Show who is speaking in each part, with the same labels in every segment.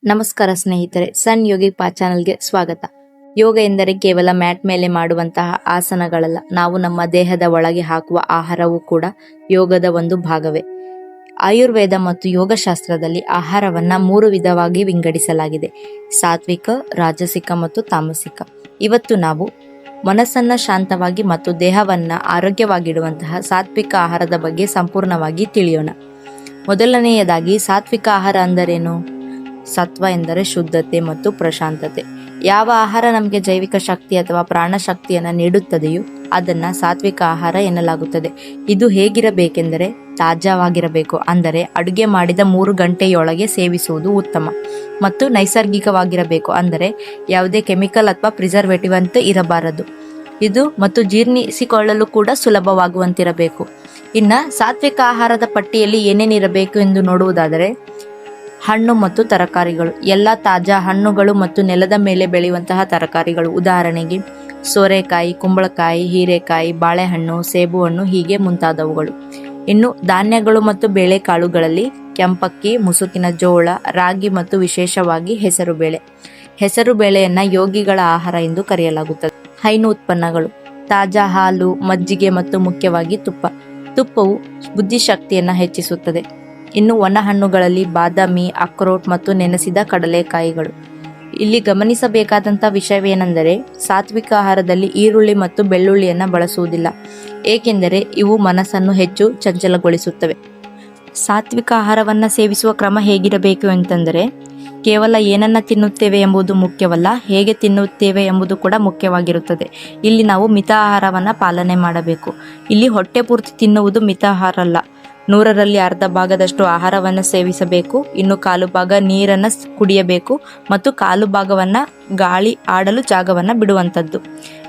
Speaker 1: ನಮಸ್ಕಾರ ಸ್ನೇಹಿತರೆ, ಸನ್ ಯೋಗಿಕ್ ಪಾ ಚಾನಲ್ಗೆ ಸ್ವಾಗತ. ಯೋಗ ಎಂದರೆ ಕೇವಲ ಮ್ಯಾಟ್ ಮೇಲೆ ಮಾಡುವಂತಹ ಆಸನಗಳಲ್ಲ, ನಾವು ನಮ್ಮ ದೇಹದ ಒಳಗೆ ಹಾಕುವ ಆಹಾರವೂ ಕೂಡ ಯೋಗದ ಒಂದು ಭಾಗವೇ. ಆಯುರ್ವೇದ ಮತ್ತು ಯೋಗಶಾಸ್ತ್ರದಲ್ಲಿ ಆಹಾರವನ್ನ 3 ವಿಧವಾಗಿ ವಿಂಗಡಿಸಲಾಗಿದೆ: ಸಾತ್ವಿಕ, ರಾಜಸಿಕ ಮತ್ತು ತಾಮಸಿಕ. ಇವತ್ತು ನಾವು ಮನಸ್ಸನ್ನ ಶಾಂತವಾಗಿ ಮತ್ತು ದೇಹವನ್ನ ಆರೋಗ್ಯವಾಗಿಡುವಂತಹ ಸಾತ್ವಿಕ ಆಹಾರದ ಬಗ್ಗೆ ಸಂಪೂರ್ಣವಾಗಿ ತಿಳಿಯೋಣ. ಮೊದಲನೆಯದಾಗಿ, ಸಾತ್ವಿಕ ಆಹಾರ ಅಂದರೇನು? ಸತ್ವ ಎಂದರೆ ಶುದ್ಧತೆ ಮತ್ತು ಪ್ರಶಾಂತತೆ. ಯಾವ ಆಹಾರ ನಮಗೆ ಜೈವಿಕ ಶಕ್ತಿ ಅಥವಾ ಪ್ರಾಣ ಶಕ್ತಿಯನ್ನು ನೀಡುತ್ತದೆಯೋ ಅದನ್ನ ಸಾತ್ವಿಕ ಆಹಾರ ಎನ್ನಲಾಗುತ್ತದೆ. ಇದು ಹೇಗಿರಬೇಕೆಂದರೆ ತಾಜಾವಾಗಿರಬೇಕು, ಅಂದರೆ ಅಡುಗೆ ಮಾಡಿದ 3 ಗಂಟೆಯೊಳಗೆ ಸೇವಿಸುವುದು ಉತ್ತಮ. ಮತ್ತು ನೈಸರ್ಗಿಕವಾಗಿರಬೇಕು, ಅಂದರೆ ಯಾವುದೇ ಕೆಮಿಕಲ್ ಅಥವಾ ಪ್ರಿಸರ್ವೇಟಿವ್ ಅಂತ ಇರಬಾರದು. ಇದು ಮತ್ತು ಜೀರ್ಣಿಸಿಕೊಳ್ಳಲು ಕೂಡ ಸುಲಭವಾಗುವಂತಿರಬೇಕು. ಇನ್ನ ಸಾತ್ವಿಕ ಆಹಾರದ ಪಟ್ಟಿಯಲ್ಲಿ ಏನೇನಿರಬೇಕು ಎಂದು ನೋಡುವುದಾದರೆ, ಹಣ್ಣು ಮತ್ತು ತರಕಾರಿಗಳು. ಎಲ್ಲ ತಾಜಾ ಹಣ್ಣುಗಳು ಮತ್ತು ನೆಲದ ಮೇಲೆ ಬೆಳೆಯುವಂತಹ ತರಕಾರಿಗಳು, ಉದಾಹರಣೆಗೆ ಸೋರೆಕಾಯಿ, ಕುಂಬಳಕಾಯಿ, ಹೀರೆಕಾಯಿ, ಬಾಳೆಹಣ್ಣು, ಸೇಬು ಹಣ್ಣು, ಹೀಗೆ ಮುಂತಾದವುಗಳು. ಇನ್ನು ಧಾನ್ಯಗಳು ಮತ್ತು ಬೇಳೆಕಾಳುಗಳಲ್ಲಿ ಕೆಂಪಕ್ಕಿ, ಮುಸುಕಿನ ಜೋಳ, ರಾಗಿ ಮತ್ತು ವಿಶೇಷವಾಗಿ ಹೆಸರುಬೇಳೆ. ಹೆಸರುಬೇಳೆಯನ್ನ ಯೋಗಿಗಳ ಆಹಾರ ಎಂದು ಕರೆಯಲಾಗುತ್ತದೆ. ಹೈನು ಉತ್ಪನ್ನಗಳು: ತಾಜಾ ಹಾಲು, ಮಜ್ಜಿಗೆ ಮತ್ತು ಮುಖ್ಯವಾಗಿ ತುಪ್ಪ. ತುಪ್ಪವು ಬುದ್ಧಿಶಕ್ತಿಯನ್ನ ಹೆಚ್ಚಿಸುತ್ತದೆ. ಇನ್ನು ಒಣ ಹಣ್ಣುಗಳಲ್ಲಿ ಬಾದಾಮಿ, ಅಕ್ರೋಟ್ ಮತ್ತು ನೆನೆಸಿದ ಕಡಲೆಕಾಯಿಗಳು. ಇಲ್ಲಿ ಗಮನಿಸಬೇಕಾದಂಥ ವಿಷಯವೇನೆಂದರೆ, ಸಾತ್ವಿಕ ಆಹಾರದಲ್ಲಿ ಈರುಳ್ಳಿ ಮತ್ತು ಬೆಳ್ಳುಳ್ಳಿಯನ್ನು ಬಳಸುವುದಿಲ್ಲ, ಏಕೆಂದರೆ ಇವು ಮನಸ್ಸನ್ನು ಹೆಚ್ಚು ಚಂಚಲಗೊಳಿಸುತ್ತವೆ. ಸಾತ್ವಿಕ ಆಹಾರವನ್ನು ಸೇವಿಸುವ ಕ್ರಮ ಹೇಗಿರಬೇಕು ಅಂತಂದರೆ, ಕೇವಲ ಏನನ್ನ ತಿನ್ನುತ್ತೇವೆ ಎಂಬುದು ಮುಖ್ಯವಲ್ಲ, ಹೇಗೆ ತಿನ್ನುತ್ತೇವೆ ಎಂಬುದು ಕೂಡ ಮುಖ್ಯವಾಗಿರುತ್ತದೆ. ಇಲ್ಲಿ ನಾವು ಮಿತ ಆಹಾರವನ್ನು ಪಾಲನೆ ಮಾಡಬೇಕು. ಇಲ್ಲಿ ಹೊಟ್ಟೆ ಪೂರ್ತಿ ತಿನ್ನುವುದು ಮಿತ ಆಹಾರ ಅಲ್ಲ. 100ರಲ್ಲಿ ಅರ್ಧ ಭಾಗದಷ್ಟು ಆಹಾರವನ್ನು ಸೇವಿಸಬೇಕು. ಇನ್ನು 1/4 ಭಾಗ ನೀರನ್ನು ಕುಡಿಯಬೇಕು ಮತ್ತು 1/4 ಭಾಗವನ್ನು ಗಾಳಿ ಆಡಲು ಜಾಗವನ್ನು ಬಿಡುವಂಥದ್ದು.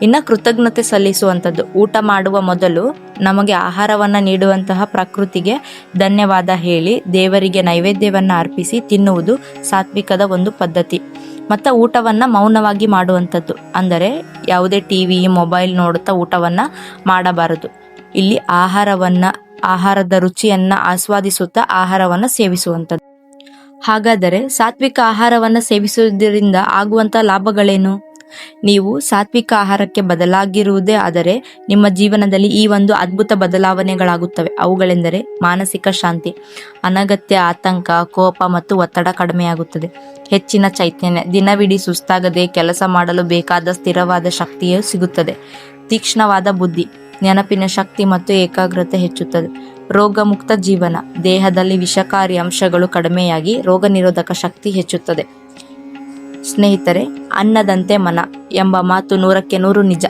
Speaker 1: ಇನ್ನು ಕೃತಜ್ಞತೆ ಸಲ್ಲಿಸುವಂಥದ್ದು. ಊಟ ಮಾಡುವ ಮೊದಲು ನಮಗೆ ಆಹಾರವನ್ನು ನೀಡುವಂತಹ ಪ್ರಕೃತಿಗೆ ಧನ್ಯವಾದ ಹೇಳಿ ದೇವರಿಗೆ ನೈವೇದ್ಯವನ್ನು ಅರ್ಪಿಸಿ ತಿನ್ನುವುದು ಸಾತ್ವಿಕದ ಒಂದು ಪದ್ಧತಿ. ಮತ್ತು ಊಟವನ್ನು ಮೌನವಾಗಿ ಮಾಡುವಂಥದ್ದು, ಅಂದರೆ ಯಾವುದೇ ಟಿವಿ, ಮೊಬೈಲ್ ನೋಡುತ್ತಾ ಊಟವನ್ನು ಮಾಡಬಾರದು. ಇಲ್ಲಿ ಆಹಾರದ ರುಚಿಯನ್ನ ಆಸ್ವಾದಿಸುತ್ತಾ ಆಹಾರವನ್ನು ಸೇವಿಸುವಂಥದ್ದು. ಹಾಗಾದರೆ ಸಾತ್ವಿಕ ಆಹಾರವನ್ನು ಸೇವಿಸುವುದರಿಂದ ಆಗುವಂಥ ಲಾಭಗಳೇನು? ನೀವು ಸಾತ್ವಿಕ ಆಹಾರಕ್ಕೆ ಬದಲಾಗಿರುವುದೇ ಆದರೆ ನಿಮ್ಮ ಜೀವನದಲ್ಲಿ ಈ ಒಂದು ಅದ್ಭುತ ಬದಲಾವಣೆಗಳಾಗುತ್ತವೆ. ಅವುಗಳೆಂದರೆ ಮಾನಸಿಕ ಶಾಂತಿ, ಅನಗತ್ಯ ಆತಂಕ, ಕೋಪ ಮತ್ತು ಒತ್ತಡ ಕಡಿಮೆಯಾಗುತ್ತದೆ. ಹೆಚ್ಚಿನ ಚೈತನ್ಯ, ದಿನವಿಡೀ ಸುಸ್ತಾಗದೆ ಕೆಲಸ ಮಾಡಲು ಬೇಕಾದ ಸ್ಥಿರವಾದ ಶಕ್ತಿಯು ಸಿಗುತ್ತದೆ. ತೀಕ್ಷ್ಣವಾದ ಬುದ್ಧಿ, ನೆನಪಿನ ಶಕ್ತಿ ಮತ್ತು ಏಕಾಗ್ರತೆ ಹೆಚ್ಚುತ್ತದೆ. ರೋಗಮುಕ್ತ ಜೀವನ, ದೇಹದಲ್ಲಿ ವಿಷಕಾರಿ ಅಂಶಗಳು ಕಡಿಮೆಯಾಗಿ ರೋಗ ನಿರೋಧಕ ಶಕ್ತಿ ಹೆಚ್ಚುತ್ತದೆ. ಸ್ನೇಹಿತರೆ, ಅನ್ನದಂತೆ ಮನ ಎಂಬ ಮಾತು 100ಕ್ಕೆ 100 ನಿಜ.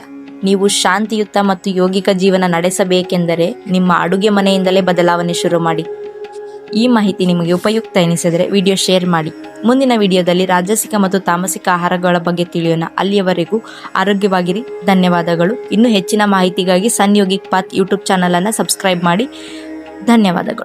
Speaker 1: ನೀವು ಶಾಂತಿಯುತ ಮತ್ತು ಯೋಗಿಕ ಜೀವನ ನಡೆಸಬೇಕೆಂದರೆ ನಿಮ್ಮ ಅಡುಗೆ ಮನೆಯಿಂದಲೇ ಬದಲಾವಣೆ ಶುರು ಮಾಡಿ. ಈ ಮಾಹಿತಿ ನಿಮಗೆ ಉಪಯುಕ್ತ ಎನಿಸಿದರೆ ವಿಡಿಯೋ ಶೇರ್ ಮಾಡಿ. ಮುಂದಿನ ವಿಡಿಯೋದಲ್ಲಿ ರಾಜಸಿಕ ಮತ್ತು ತಾಮಸಿಕ ಆಹಾರಗಳ ಬಗ್ಗೆ ತಿಳಿಯೋಣ. ಅಲ್ಲಿಯವರೆಗೂ ಆರೋಗ್ಯವಾಗಿರಿ. ಧನ್ಯವಾದಗಳು. ಇನ್ನೂ ಹೆಚ್ಚಿನ ಮಾಹಿತಿಗಾಗಿ ಸನ್ ಯೋಗಿಕ್ ಪಾತ್ ಯೂಟ್ಯೂಬ್ ಚಾನಲನ್ನು ಸಬ್ಸ್ಕ್ರೈಬ್ ಮಾಡಿ. ಧನ್ಯವಾದಗಳು.